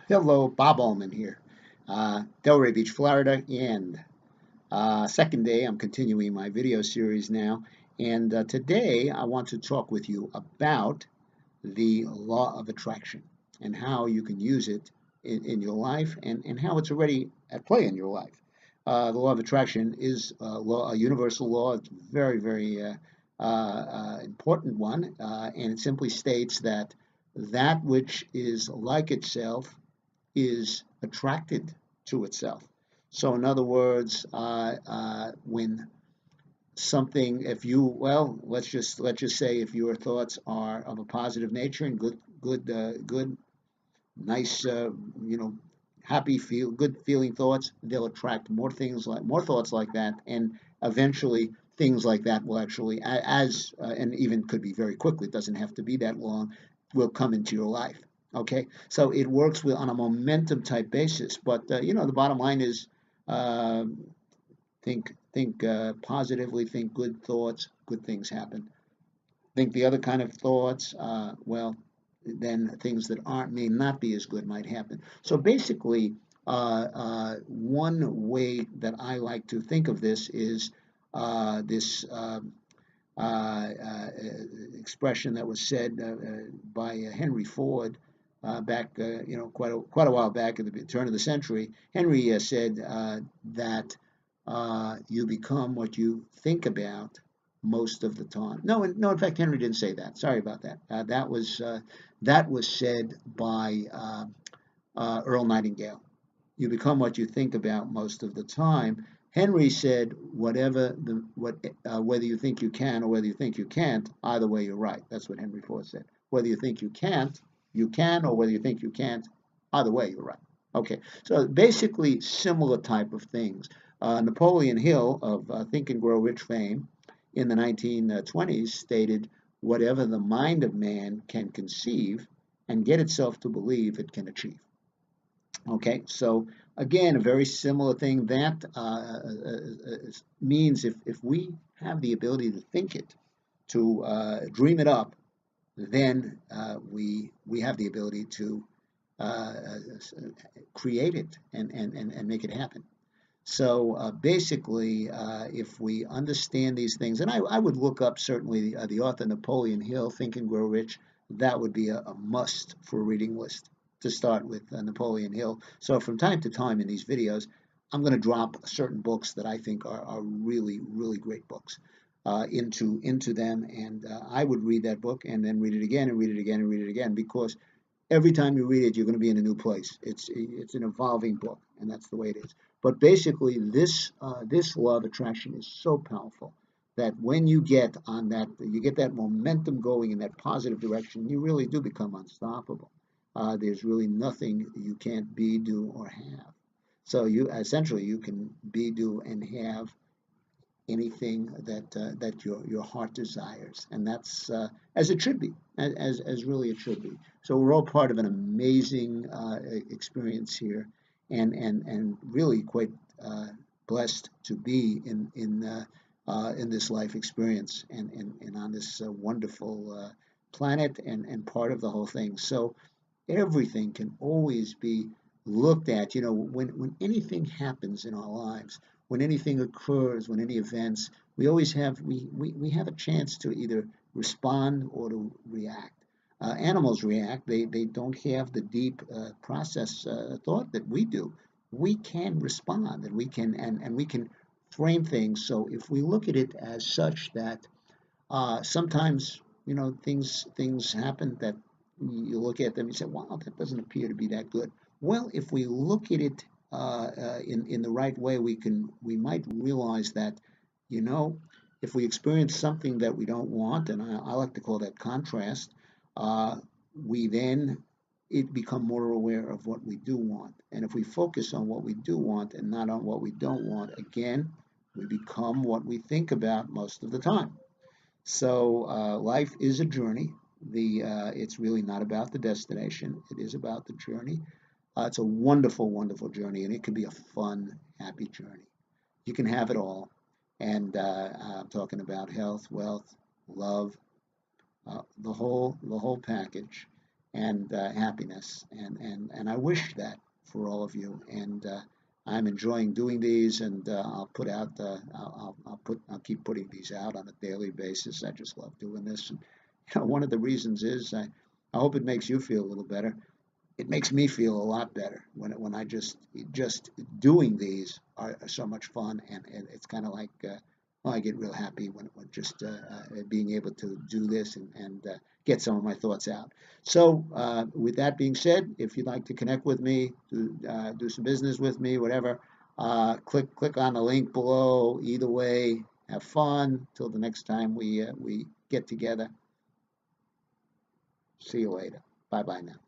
Hello, Bob Ullman here, Delray Beach, Florida, and second day. I'm continuing my video series now, and today I want to talk with you about the law of attraction and how you can use it in your life and how it's already at play in your life. The law of attraction is a universal law. It's very important one, and it simply states that that which is like itself is attracted to itself. So, in other words, when something, if you, well, let's just say if your thoughts are of a positive nature and good, nice, you know, good feeling thoughts, they'll attract more thoughts like that, and eventually things like that will actually, and even could be very quickly. It doesn't have to be that long. Will come into your life. Okay, so it works on a momentum type basis, but the bottom line is, uh, think positively, think good thoughts, good things happen. Think the other kind of thoughts, well, then things that aren't may not be as good might happen. So basically, one way that I like to think of this is this uh, uh, expression that was said by Henry Ford back, quite a while back at the turn of the century. Henry said that you become what you think about most of the time. No, no. In fact, Henry didn't say that. Sorry about that. That was said by Earl Nightingale. You become what you think about most of the time. Henry said, whether you think you can or whether you think you can't, either way you're right. That's what Henry Ford said. Whether you think you can, or whether you think you can't, either way you're right. Okay, so basically similar type of things. Napoleon Hill of Think and Grow Rich fame in the 1920s stated, "Whatever the mind of man can conceive and get itself to believe, it can achieve." Okay, so again, a very similar thing. That means if we have the ability to think it, to dream it up, then we have the ability to create it and make it happen. So basically, if we understand these things, and I would look up certainly the author Napoleon Hill, Think and Grow Rich. That would be a must for a reading list to start with Napoleon Hill. So from time to time in these videos, I'm going to drop certain books that I think are really, really great books into them, and I would read that book and then read it again and read it again and read it again because every time you read it, you're going to be in a new place. It's an evolving book, and that's the way it is. But basically, this law of attraction is so powerful that when you get on that, you get that momentum going in that positive direction. You really do become unstoppable. There's really nothing you can't be, do, or have. So you can be, do, and have anything that your heart desires, and that's as it should be, as really it should be. So we're all part of an amazing experience here, and really quite blessed to be in this life experience and on this wonderful planet and part of the whole thing. So everything can always be looked at. When anything happens in our lives, when anything occurs, when any events, we have a chance to either respond or to react. Animals react. They don't have the deep process thought that we do. We can respond, and we can frame things. So if we look at it as such that sometimes, things happen that you look at them and you say, "Wow, that doesn't appear to be that good." Well, if we look at it in the right way, we might realize that, you know, if we experience something that we don't want, and I like to call that contrast, uh, we then it become more aware of what we do want. And if we focus on what we do want and not on what we don't want, again, we become what we think about most of the time. So life is a journey. It's really not about the destination. It is about the journey. It's a wonderful, wonderful journey, and it can be a fun, happy journey. You can have it all, and I'm talking about health, wealth, love, the whole package. and happiness. And I wish that for all of you. And I'm enjoying doing these, and I'll put out I'll keep putting these out on a daily basis. I just love doing this. And one of the reasons is I hope it makes you feel a little better. It makes me feel a lot better when I just doing these are so much fun, and it's kind of like well, I get real happy when just being able to do this and get some of my thoughts out. So with that being said, if you'd like to connect with me, do some business with me, whatever, click on the link below. Either way, have fun. Till the next time we get together. See you later. Bye bye now.